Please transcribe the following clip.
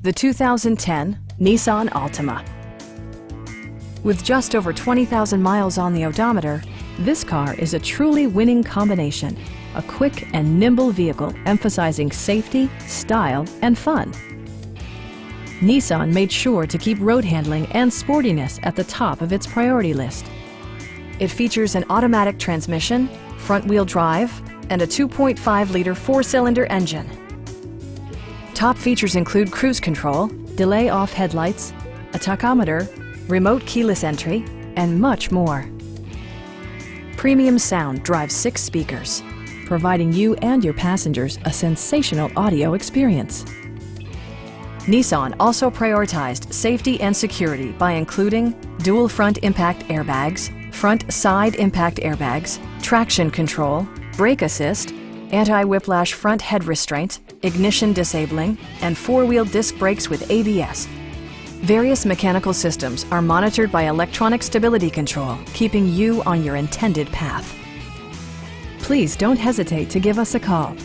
the 2010 Nissan Altima. With just over 20,000 miles on the odometer, this car is a truly winning combination. A quick and nimble vehicle emphasizing safety, style, and fun. Nissan made sure to keep road handling and sportiness at the top of its priority list. It features an automatic transmission, front-wheel drive, and a 2.5-liter four-cylinder engine. Top features include cruise control, delay-off headlights, a tachometer, remote keyless entry, and much more. Premium sound drives 6 speakers, providing you and your passengers a sensational audio experience. Nissan also prioritized safety and security by including dual front impact airbags, front side impact airbags, traction control, brake assist, anti-whiplash front head restraints, ignition disabling, and 4-wheel disc brakes with ABS. Various mechanical systems are monitored by electronic stability control, keeping you on your intended path. Please don't hesitate to give us a call.